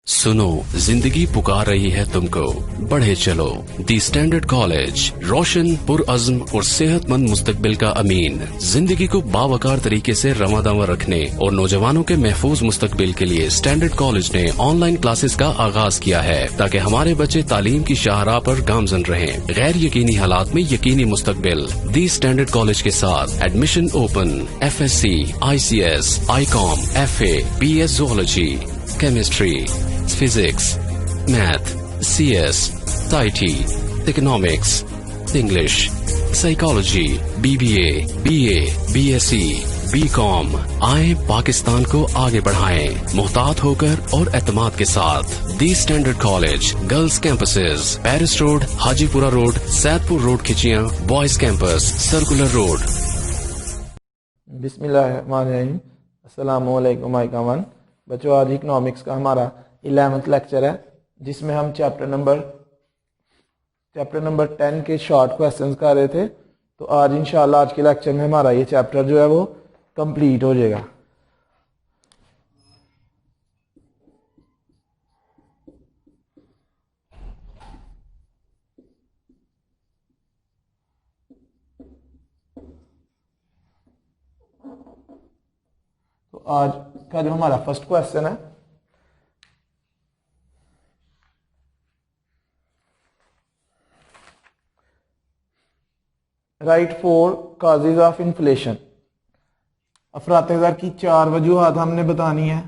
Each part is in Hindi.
सुनो, जिंदगी पुकार रही है तुमको, बढ़े चलो। दी स्टैंडर्ड कॉलेज, रोशन, पुरअज़्म और सेहतमंद मुस्तकबिल का अमीन। जिंदगी को बावकार तरीके से रवादावा रखने और नौजवानों के महफूज मुस्तकबिल के लिए स्टैंडर्ड कॉलेज ने ऑनलाइन क्लासेस का आगाज किया है, ताकि हमारे बच्चे तालीम की शाहराह पर गामजन रहें। गैर यकीनी हालात में यकीनी मुस्तकबिल। दी स्टैंडर्ड कॉलेज के साथ admission open. FSC, ICS, ICOM, FA, BS Zoology, Chemistry, Physics, Math, CS, IT, Economics, English, Psychology, BBA, BA, BSc, BCom। आए पाकिस्तान को आगे बढ़ाएं, मुहतात होकर और एतमाद के साथ। The standard college, girls campuses, Paris road, Hajipura road, Saidpur road Khichian, boys campus, circular road. बिस्मिल्लाहिर्रहमानिर्रहीम। अस्सलामु अलैकुम माय कमान। बच्चों, आज इकोनॉमिक्स का हमारा 11th लेक्चर है, जिसमें हम चैप्टर नंबर 10 के शॉर्ट क्वेश्चंस कर रहे थे। तो आज इंशाल्लाह आज के लेक्चर में हमारा ये चैप्टर जो है वो कंप्लीट हो जाएगा। तो आज का जो हमारा फर्स्ट क्वेश्चन है, राइट 4 काजेज ऑफ इन्फ्लेशन। अफरात-ए-ज़र की 4 वजूहात हमने बतानी है।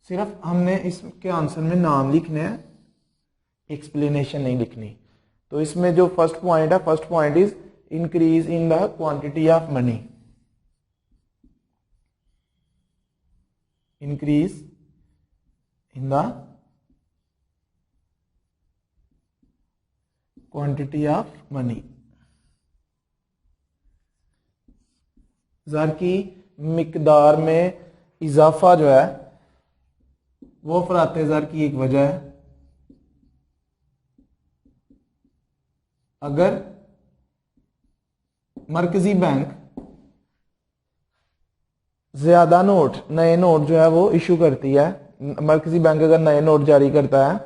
सिर्फ हमने इसके आंसर में नाम लिखने हैं, एक्सप्लेनेशन नहीं लिखनी। तो इसमें जो फर्स्ट पॉइंट है, first point is increase in the quantity of money. Increase in the quantity of money. ज़र की मिकदार में इजाफा जो है वो अफरात-ए-ज़र की एक वजह है। अगर मरकजी बैंक ज्यादा नोट, नए नोट जो है वो इशू करती है, मरकजी बैंक अगर नए नोट जारी करता है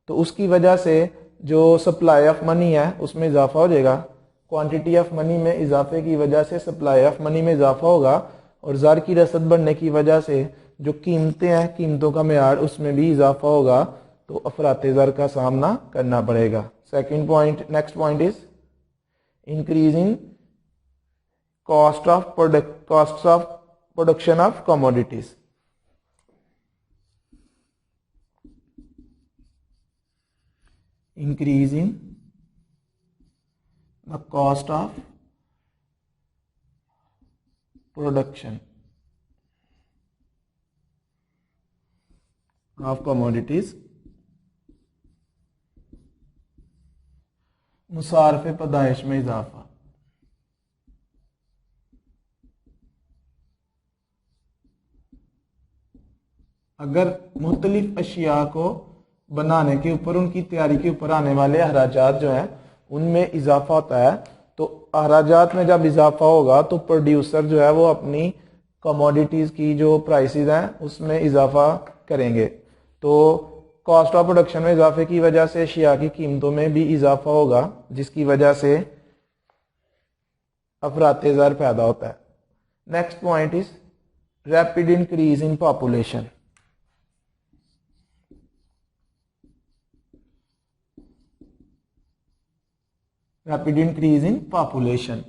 तो उसकी वजह से जो सप्लाई ऑफ मनी है उसमें इजाफा हो जाएगा। क्वांटिटी ऑफ मनी में इजाफे की वजह से सप्लाई ऑफ मनी में इजाफा होगा, और ज़र की रसद बढ़ने की वजह से जो कीमतें हैं, कीमतों का मेयार, उसमें भी इजाफा होगा। तो अफरात-ए-ज़र का सामना करना पड़ेगा। Second point, next point is increasing cost of production of commodities. Increasing the cost of production of commodities. मुसारफ़े पैदाइश में इजाफा। अगर मुख्तलिफ अशिया को बनाने के ऊपर, उनकी तैयारी के ऊपर आने वाले अखराजात जो हैं उनमें इजाफा होता है, तो अखराजात में जब इजाफा होगा तो प्रोड्यूसर जो है वो अपनी कमोडिटीज़ की जो प्राइसेस हैं उसमें इजाफा करेंगे। तो कॉस्ट ऑफ प्रोडक्शन में इजाफे की वजह से अशिया की कीमतों में भी इजाफा होगा, जिसकी वजह से अफरात-ए-ज़र पैदा होता है। Next point is rapid increase in population. Rapid increase in population,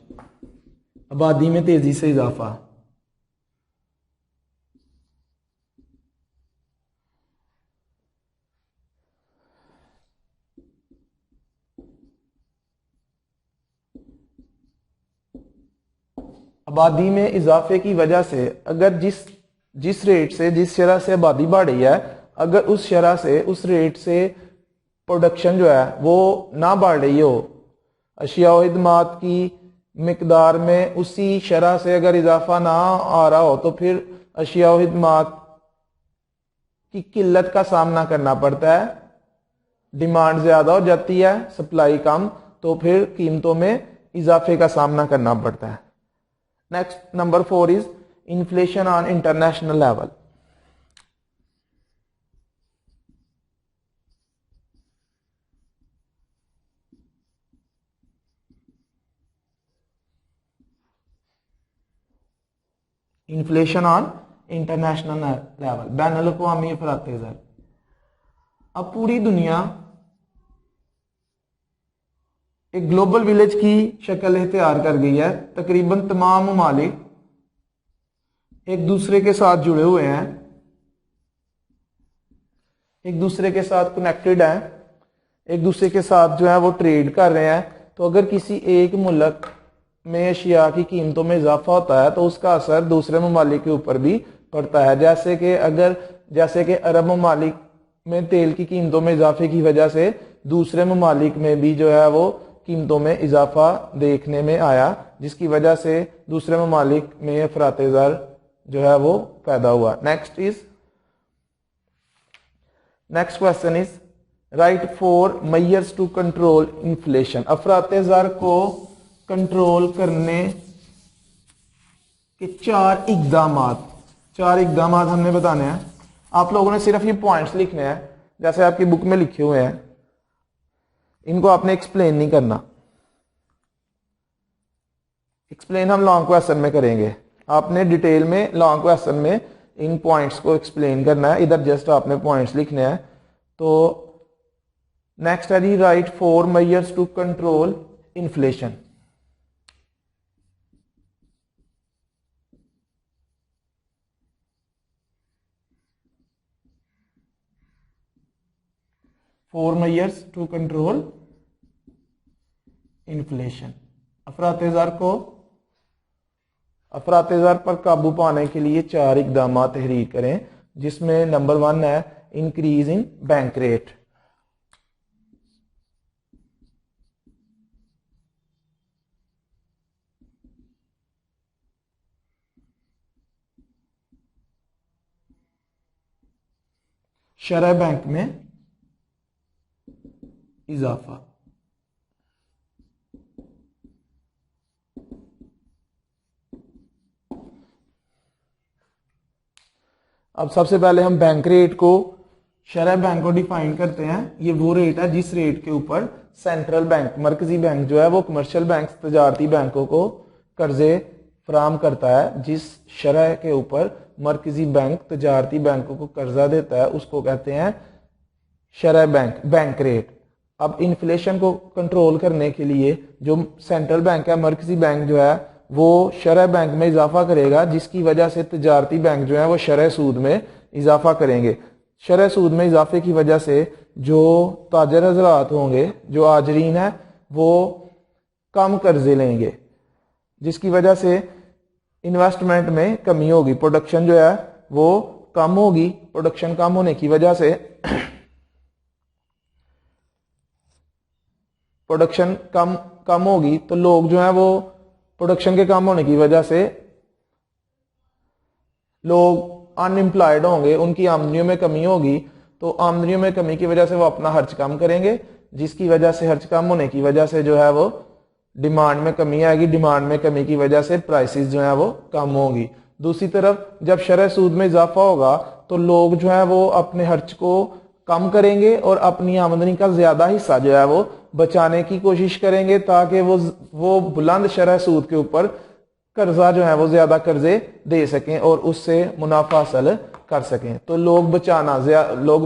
आबादी में तेजी से इजाफा। आबादी में इजाफे की वजह से अगर जिस रेट से, जिस शरह से आबादी बढ़ रही है, अगर उस शरह से, उस रेट से प्रोडक्शन जो है वो ना बढ़ रही हो, अशिया व खिदमात की मिकदार में उसी शरह से अगर इजाफा ना आ रहा हो, तो फिर अशिया व खिदमात की किल्लत का सामना करना पड़ता है। डिमांड ज्यादा हो जाती है, सप्लाई कम, तो फिर कीमतों में इजाफे का सामना करना पड़ता है। Next number 4 is inflation on international level. Inflation on international level, बैन अल-अक़वामी अफराते ज़र। अब पूरी दुनिया एक ग्लोबल विलेज की शक्ल इख्तियार कर गई है। तकरीबन तमाम ममालिक एक दूसरे के साथ जुड़े हुए हैं, एक दूसरे के साथ कनेक्टेड हैं, एक दूसरे के साथ जो है वो ट्रेड कर रहे हैं। तो अगर किसी एक मुल्क में अशिया की कीमतों में इजाफा होता है तो उसका असर दूसरे ममालिक के ऊपर भी पड़ता है। जैसे कि अरब ममालिक में तेल की कीमतों में इजाफे की वजह से दूसरे ममालिक में भी जो है वो कीमतों में इजाफा देखने में आया, जिसकी वजह से दूसरे ममालिक में अफराते ज़र जो है वो पैदा हुआ। Next question is write 4 measures to control inflation. अफराते ज़र को कंट्रोल करने के 4 इकदाम हमने बताने हैं। आप लोगों ने सिर्फ ये पॉइंट्स लिखने हैं जैसे आपकी बुक में लिखे हुए हैं, इनको आपने एक्सप्लेन नहीं करना। एक्सप्लेन हम लॉन्ग क्वेश्चन में करेंगे। आपने डिटेल में लॉन्ग क्वेश्चन में इन पॉइंट्स को एक्सप्लेन करना है, इधर जस्ट आपने पॉइंट्स लिखने हैं। तो नेक्स्ट है जी write 4 measures to control inflation. Four measures to control inflation. अफराते ज़र पर काबू पाने के लिए 4 इकदाम तहरीर करें, जिसमें नंबर 1 है इंक्रीज इन बैंक रेट। शरह बैंक में इजाफा। अब सबसे पहले हम बैंक रेट को, शरह बैंक को डिफाइन करते हैं। ये वो रेट है जिस रेट के ऊपर सेंट्रल बैंक, मरकजी बैंक जो है वो कमर्शियल बैंक, तजारती बैंकों को कर्जे फराम करता है। जिस शरह के ऊपर मरकजी बैंक तजारती बैंकों को कर्जा देता है उसको कहते हैं शरह बैंक रेट। अब इन्फ्लेशन को कंट्रोल करने के लिए जो सेंट्रल बैंक है, मरकजी बैंक जो है वो शरह बैंक में इजाफा करेगा, जिसकी वजह से तजारती बैंक जो है वो शरह सूद में इजाफा करेंगे। शरह सूद में इजाफे की वजह से जो ताजर हजरात होंगे, जो आजरीन है, वो कम कर्जे लेंगे, जिसकी वजह से इन्वेस्टमेंट में कमी होगी। प्रोडक्शन जो है वो कम होगी। प्रोडक्शन कम होने की वजह से प्रोडक्शन कम होगी तो लोग जो है वो, प्रोडक्शन के कम होने की वजह से लोग अनएम्प्लॉयड होंगे, उनकी आमदनियों में कमी होगी। तो आमदनियों में कमी की वजह से वो अपना खर्च कम करेंगे, जिसकी वजह से खर्च कम होने की वजह से जो है वो डिमांड में कमी आएगी। डिमांड में कमी की वजह से प्राइसेस जो है वो कम होंगी। दूसरी तरफ जब शरह सूद में इजाफा होगा तो लोग जो है वो अपने खर्च को कम करेंगे और अपनी आमदनी का ज्यादा हिस्सा जो है वो बचाने की कोशिश करेंगे, ताकि वो बुलंद शरह सूद के ऊपर कर्जा जो है वो ज्यादा कर्जे दे सकें और उससे मुनाफा हासिल कर सकें। तो लोग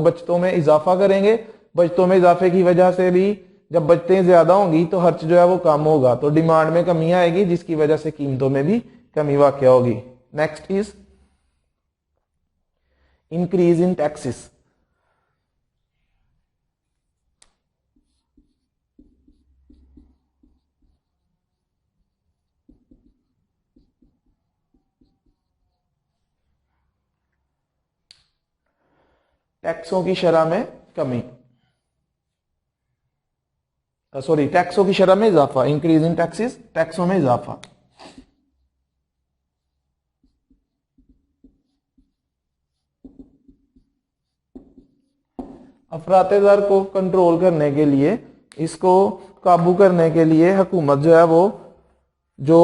बचतों में इजाफा करेंगे। बचतों में इजाफे की वजह से भी जब बचतें ज्यादा होंगी तो खर्च जो है वो कम होगा, तो डिमांड में कमी आएगी, जिसकी वजह से कीमतों में भी कमी वाक़या होगी। Next is increase in taxes. टैक्सों की शरह में कमी, टैक्सों की शरह में इजाफा। इंक्रीज इन टैक्सेस, टैक्सों में इजाफा। अफराते ज़र को कंट्रोल करने के लिए इसको काबू करने के लिए हुकूमत जो है वो जो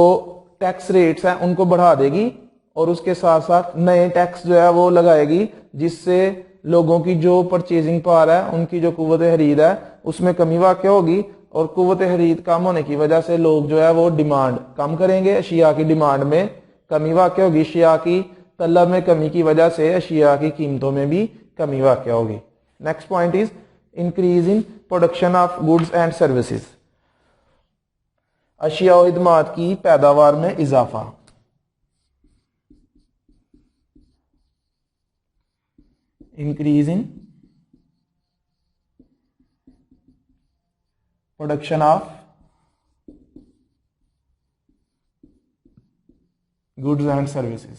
टैक्स रेट्स हैं उनको बढ़ा देगी और उसके साथ साथ नए टैक्स जो है वो लगाएगी, जिससे लोगों की जो परचेजिंग पावर है, उनकी जो कुव्वत खरीद है उसमें कमी वाक़ होगी। और कुव्वत खरीद कम होने की वजह से लोग जो है वो डिमांड कम करेंगे, अशिया की डिमांड में कमी वाक़ होगी, अशिया की तलब में कमी की वजह से अशिया की कीमतों में भी कमी वाक़ होगी। Next point is increase in production of goods and services, अशिया और खिदमात की पैदावार में इजाफा। Increase in production of goods and services.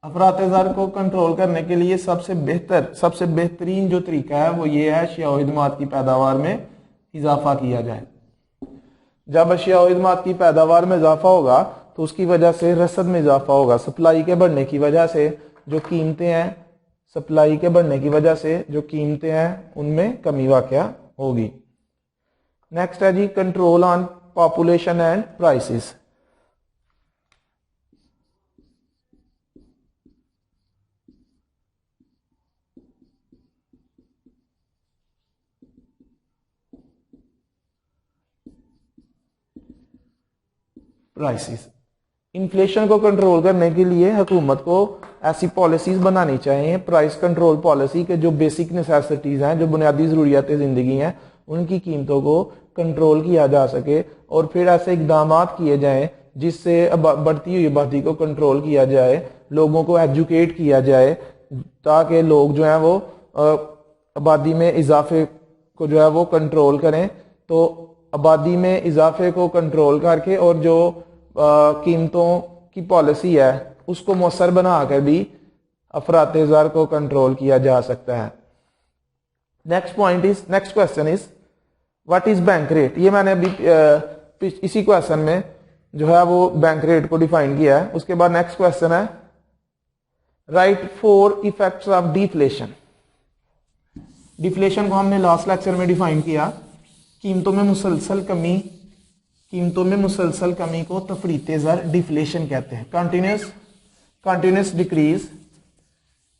अफरात-ए-ज़र को कंट्रोल करने के लिए सबसे बेहतरीन जो तरीका है वो ये है अशिया और खिदमात की पैदावार में इजाफा किया जाए। जब अशिया और खिदमात की पैदावार में इजाफा होगा तो उसकी वजह से रसद में इजाफा होगा, सप्लाई के बढ़ने की वजह से जो कीमतें हैं, सप्लाई के बढ़ने की वजह से जो कीमतें हैं उनमें कमी वाक़या होगी। नेक्स्ट है जी control on population and prices. Prices, inflation को कंट्रोल करने के लिए हुकूमत को ऐसी पॉलिसीज बनानी चाहिए, प्राइस कंट्रोल पॉलिसी के जो बेसिक नेसेसिटीज हैं, जो बुनियादी ज़रूरियात ज़िंदगी हैं, उनकी कीमतों को कंट्रोल किया जा सके और फिर ऐसे इकदाम किए जाएं जिससे बढ़ती हुई आबादी को कंट्रोल किया जाए, लोगों को एजुकेट किया जाए ताकि लोग जो हैं वो आबादी में इजाफे को जो है वो कंट्रोल करें। तो आबादी में इजाफे को कंट्रोल करके और जो कीमतों की पॉलिसी है उसको मौसर बनाकर भी अफरात-ए-ज़र को कंट्रोल किया जा सकता है। Next question is what is bank rate. ये मैंने अभी इसी क्वेश्चन में जो है वो बैंक रेट को डिफाइन किया है। उसके बाद नेक्स्ट क्वेश्चन है right 4 effects of deflation. Deflation को हमने लास्ट लेक्चर में डिफाइन किया, कीमतों में मुसलसल कमी को तफरीत-ए-ज़र डिफ्लेशन कहते हैं। Continuous decrease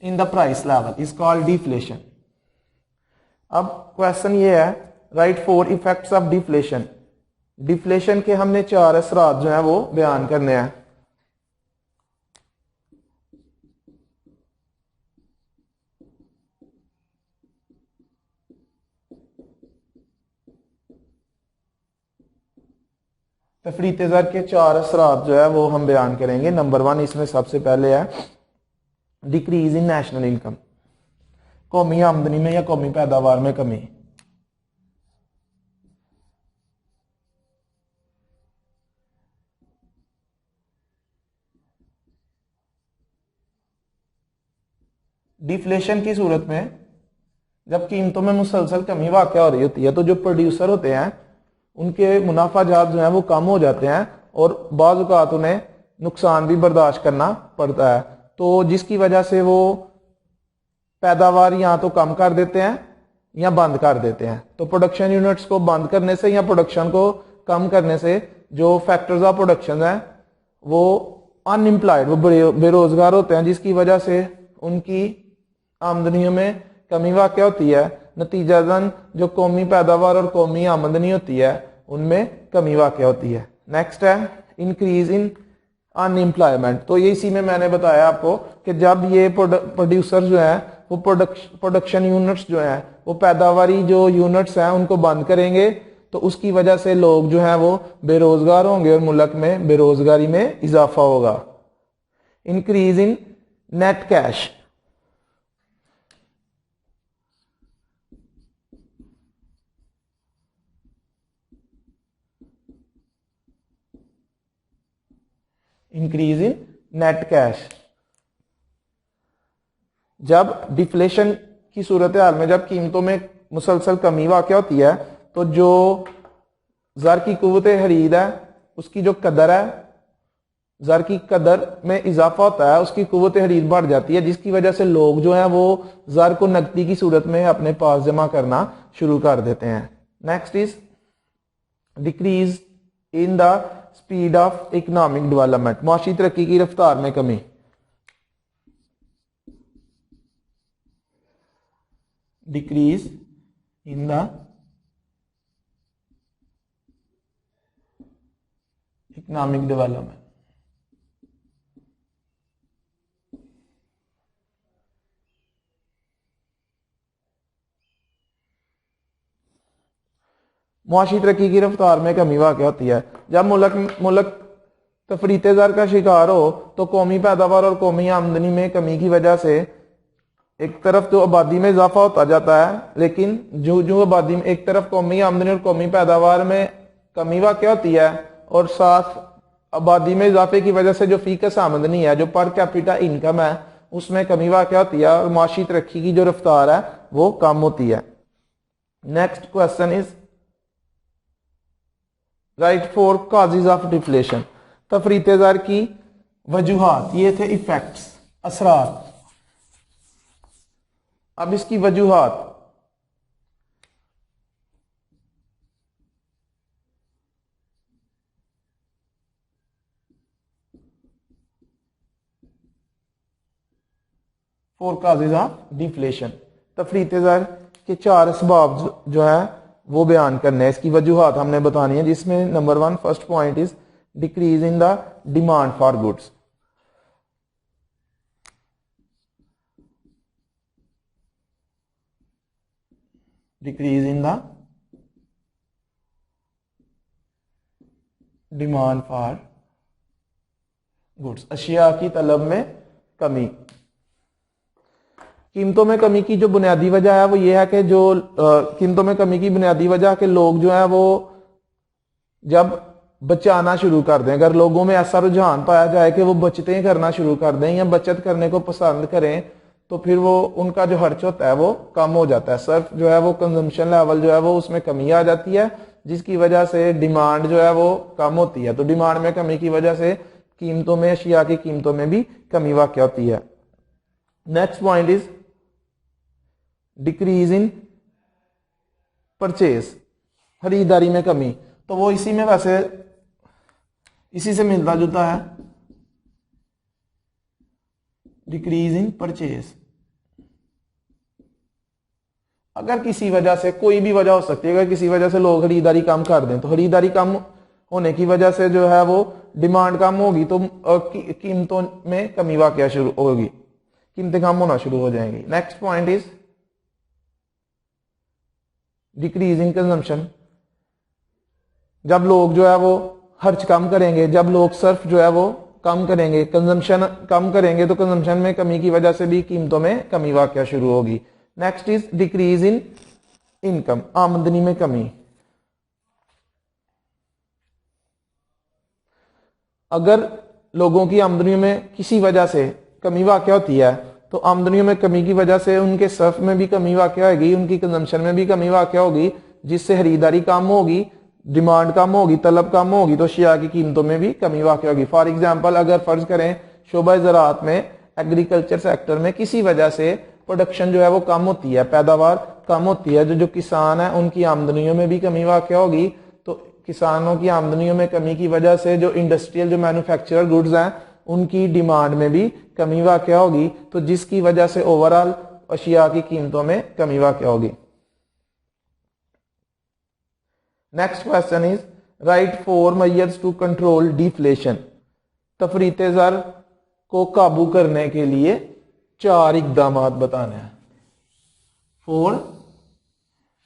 in the price level is called deflation. अब क्वेश्चन ये है right 4 effects of deflation. Deflation के हमने 4 असरात जो है वो बयान करने हैं। तफरीत-ए-ज़र के 4 असरात जो है वो हम बयान करेंगे। नंबर 1 इसमें सबसे पहले है डिक्रीज इन नेशनल इनकम, कौमी आमदनी में या कौमी पैदावार में कमी। डिफ्लेशन की सूरत में जब कीमतों में मुसलसल कमी वाक़या हो रही होती है तो जो प्रोड्यूसर होते हैं उनके मुनाफाजात जो हैं वो कम हो जाते हैं और बाज़ औक़ात उन्हें नुकसान भी बर्दाश्त करना पड़ता है। तो जिसकी वजह से वो पैदावार या तो कम कर देते हैं या बंद कर देते हैं। तो प्रोडक्शन यूनिट्स को बंद करने से या प्रोडक्शन को कम करने से जो फैक्टर्स ऑफ प्रोडक्शन है वो अनएम्प्लॉयड, वो बेरोजगार होते हैं, जिसकी वजह से उनकी आमदनियों में कमी वाक़या होती है। नतीजतन जो कौमी पैदावार और कौमी आमदनी होती है उनमें कमी वाक़या होती है। नेक्स्ट है इंक्रीज इन अनएम्प्लॉयमेंट। तो ये इसी में मैंने बताया आपको कि जब ये प्रोड्यूसर जो है वो प्रोडक्शन यूनिट्स जो है वो पैदावारी जो यूनिट्स हैं उनको बंद करेंगे तो उसकी वजह से लोग जो हैं वो बेरोजगार होंगे और मुल्क में बेरोजगारी में इजाफा होगा। Increase in net cash, increase in net cash. जब डिफ्लेशन की सूरत हाल में जब कीमतों में मुसलसल कमी वाक़या होती है तो जो ज़र की कुव्वत खरीद है, उसकी जो कदर है, ज़र की कदर में इजाफा होता है, उसकी कुव्वत खरीद बढ़ जाती है, जिसकी वजह से लोग जो है वो ज़र को नकदी की सूरत में अपने पास जमा करना शुरू कर देते हैं। Next is decrease in the speed of economic development, माशी तरक्की की रफ्तार में कमी। Decrease in the economic development, मुआशी तरक्की की रफ्तार में कमी वाक़ होती है। जब मुल्क तफरीते ज़र का शिकार हो तो कौमी पैदावार और कौमी आमदनी में कमी की वजह से एक तरफ तो आबादी में इजाफा होता जाता है, लेकिन जो जो आबादी में एक तरफ कौमी आमदनी और कौमी पैदावार में कमी वाक़ होती है और साथ आबादी में इजाफे की वजह से जो फीकस आमदनी है, जो पर कैपिटा इनकम है, उसमें कमी वाक़ होती है और माशी तरक्की की जो रफ्तार है वो कम होती है। Next question is write four causes of deflation, तफरीते ज़र की वजूहात, ये थे इफेक्ट्स, असरात। अब इसकी वजूहात, फोर काजेज ऑफ डिफ्लेशन, तफरीते ज़र के चार असबाब जो है वो बयान करने हैं, इसकी वजूहात हमने बतानी है, जिसमें number one first point is decrease in the demand for goods. Decrease in the demand for goods, अशिया की तलब में कमी। कीमतों में कमी की जो बुनियादी वजह है वो ये है कि जो कीमतों में कमी की बुनियादी वजह के लोग जो है वो जब बचाना शुरू कर दें, अगर लोगों में ऐसा रुझान पाया जाए कि वो बचतें करना शुरू कर दें या बचत करने को पसंद करें, तो फिर वो उनका जो खर्च होता है वो कम हो जाता है, सिर्फ जो है वो कंजम्पशन लेवल जो है वो उसमें कमी आ जाती है, जिसकी वजह से डिमांड जो है वो कम होती है। तो डिमांड में कमी की वजह से कीमतों में, अशिया की कीमतों में भी कमी वाक़ होती है। Next point is decrease in purchase, खरीदारी में कमी। तो वो इसी में वैसे इसी से मिलता जुलता है, डिक्रीज इन परचेज। अगर किसी वजह से, कोई भी वजह हो सकती है, अगर किसी वजह से लोग खरीदारी कम कर दें तो खरीदारी कम होने की वजह से जो है वो डिमांड कम होगी तो कीमतों में कमी वाक़या शुरू होगी, कीमतें कम होना शुरू हो जाएंगी। Next point is decrease in consumption, जब लोग जो है वो खर्च कम करेंगे, जब लोग सर्फ जो है वो कम करेंगे, कंजम्पशन कम करेंगे, तो कंजम्पशन में कमी की वजह से भी कीमतों में कमी वाक़या शुरू होगी। Next is decrease in income, आमदनी में कमी। अगर लोगों की आमदनी में किसी वजह से कमी वाक़या होती है तो आमदनियों में कमी की वजह से उनके सर्फ में भी कमी वाक़या होगी, उनकी कंजम्पशन में भी कमी वाक़या होगी, जिससे खरीदारी कम होगी, डिमांड कम होगी, तलब कम होगी, तो शिया की कीमतों में भी कमी वाक़या होगी। फॉर एग्जांपल अगर फर्ज करें शोबा ज़राअत में, एग्रीकल्चर सेक्टर में किसी वजह से प्रोडक्शन जो है वो कम होती है, पैदावार कम होती है, जो किसान है उनकी आमदनियों में भी कमी वाक़या होगी। तो किसानों की आमदनियों में कमी की वजह से जो इंडस्ट्रियल, जो मैन्युफैक्चरर गुड्स हैं, उनकी डिमांड में भी कमी वाक़या होगी, तो जिसकी वजह से ओवरऑल अशिया की कीमतों में कमी वाक़या होगी। Next question is write four measures to control deflation, तफरीते ज़र को काबू करने के लिए चार इकदाम बताने हैं। Four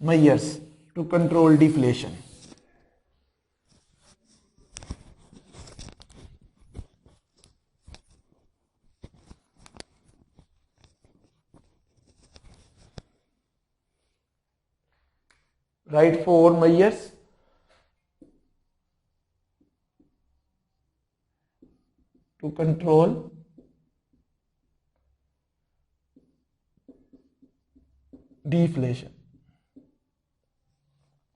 measures to control deflation. Right four measures to control deflation।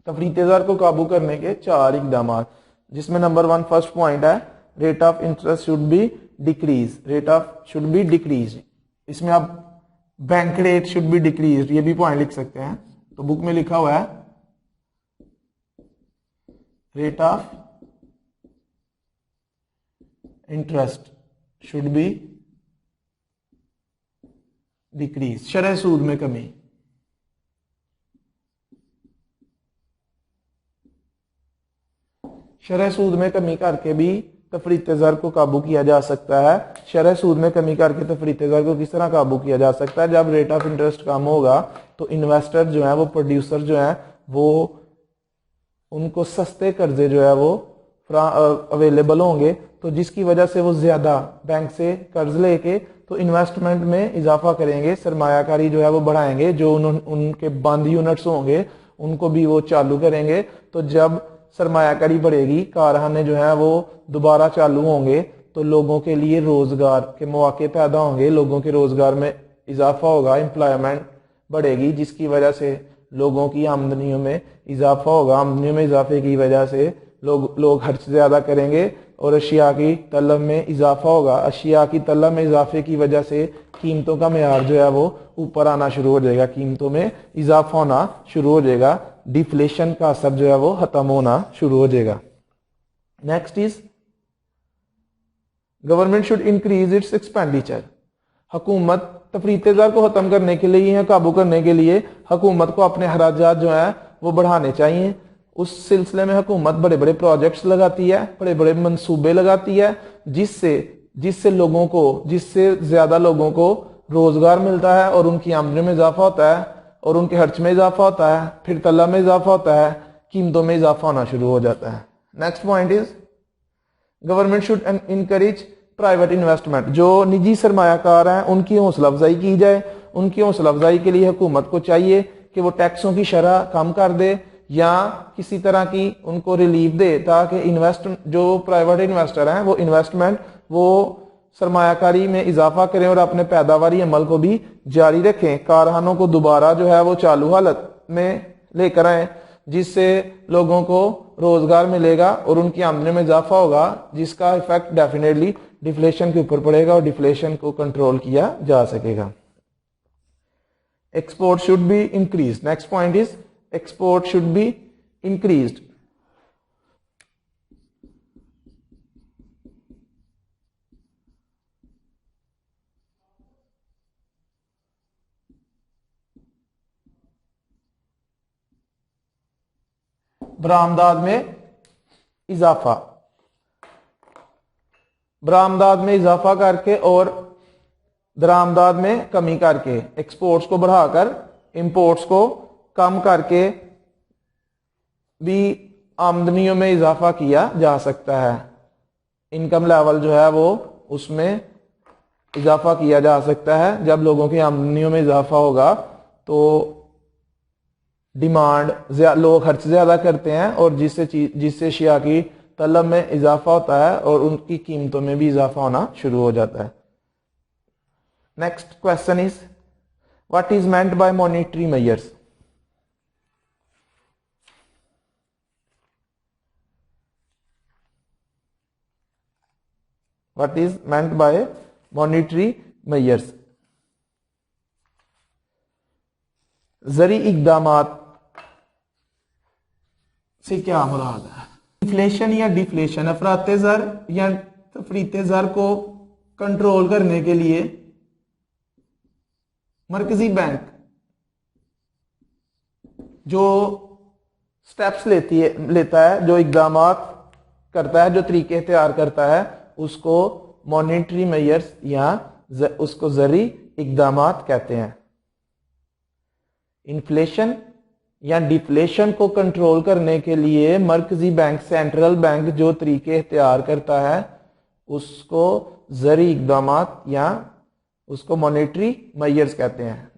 तफरीते ज़र को काबू करने के 4 इकदाम, जिसमें नंबर 1 फर्स्ट पॉइंट है rate of interest should be decrease, rate of should be decrease. इसमें आप bank rate should be decrease ये भी पॉइंट लिख सकते हैं। तो बुक में लिखा हुआ है rate of interest should be decrease, शरह सूद में कमी। शरह सूद में कमी करके भी तफरीते ज़र को काबू किया जा सकता है। शरह सूद में कमी करके तफरीते ज़र को किस तरह काबू किया जा सकता है? जब रेट ऑफ इंटरेस्ट कम होगा तो इन्वेस्टर जो है वो, प्रोड्यूसर जो है वो, उनको सस्ते कर्जे जो है वो अवेलेबल होंगे, तो जिसकी वजह से वो ज्यादा बैंक से कर्ज लेके तो इन्वेस्टमेंट में इजाफा करेंगे, सरमायाकारी जो है वो बढ़ाएंगे, जो उनके बंद यूनिट्स होंगे उनको भी वो चालू करेंगे। तो जब सरमायाकारी बढ़ेगी, कारखाने जो है वो दोबारा चालू होंगे, तो लोगों के लिए रोजगार के मौके पैदा होंगे, लोगों के रोजगार में इजाफा होगा, एम्प्लॉयमेंट बढ़ेगी, जिसकी वजह से लोगों की आमदनियों में इजाफा होगा। आमदनियों में इजाफे की वजह से लोग खर्च ज्यादा करेंगे और अशिया की तलब में इजाफा होगा। अशिया की तलब में इजाफे की वजह से कीमतों का मेयार जो है वो ऊपर आना शुरू हो जाएगा, कीमतों में इजाफा होना शुरू हो जाएगा, डिफ्लेशन का असर जो है वो खत्म होना शुरू हो जाएगा। Next is government should increase its expenditure. हुकूमत तफरीते ज़र को खत्म करने के लिए या काबू करने के लिए हुकूमत को अपने खराजात जो है वो बढ़ाने चाहिए। उस सिलसिले में हुकूमत बड़े बड़े प्रोजेक्ट्स लगाती है, बड़े बड़े मंसूबे लगाती है, जिससे ज्यादा लोगों को रोजगार मिलता है और उनकी आमदनी में इजाफा होता है और उनके खर्च में इजाफा होता है, फिर तलब में इजाफा होता है, कीमतों में इजाफा होना शुरू हो जाता है। Next point is government should encourage private investment. जो निजी सरमायाकार हैं उनकी हौसला अफजाई की जाए। उनकी हौसला अफजाई के लिए हुकूमत को चाहिए कि वो टैक्सों की शरह कम कर दे या किसी तरह की उनको रिलीफ दे, ताकि जो प्राइवेट इन्वेस्टर हैं वो इन्वेस्टमेंट वो सरमायाकारी में इजाफा करें और अपने पैदावारी अमल को भी जारी रखें। कारखानों को दोबारा जो है वो चालू हालत में लेकर आए, जिससे लोगों को रोजगार मिलेगा और उनकी आमदनी में इजाफा होगा, जिसका इफेक्ट डेफिनेटली डिफ्लेशन के ऊपर पड़ेगा और डिफ्लेशन को कंट्रोल किया जा सकेगा। Export should be increase. Next point is export should be increased. बरामदात में इजाफा, बरामदात में इजाफा करके और दरामदात में कमी करके, एक्सपोर्ट्स को बढ़ाकर इंपोर्ट्स को कम करके भी आमदनियों में इजाफा किया जा सकता है। इनकम लेवल जो है वो उसमें इजाफा किया जा सकता है। जब लोगों की आमदनियों में इजाफा होगा तो डिमांड, लोग खर्च ज्यादा करते हैं और जिससे अशिया की तलब में इजाफा होता है और उनकी कीमतों में भी इजाफा होना शुरू हो जाता है। Next question is what is meant by monetary measures. What is meant by monetary measures. जरी इकदामात से क्या मुराद है? इन्फ्लेशन या डिफ्लेशन, अफराते ज़र या तफरीते ज़र को कंट्रोल करने के लिए मरकजी बैंक जो स्टेप्स लेता है, जो इकदामात करता है, जो तरीके इख्तियार करता है, उसको मॉनेटरी मेजर्स या उसको जरी इकदामात कहते हैं। इन्फ्लेशन या डिफ्लेशन को कंट्रोल करने के लिए मरकजी बैंक, सेंट्रल बैंक जो तरीके इख्तियार करता है उसको जरी इकदामात या उसको मॉनेटरी मेजर्स कहते हैं।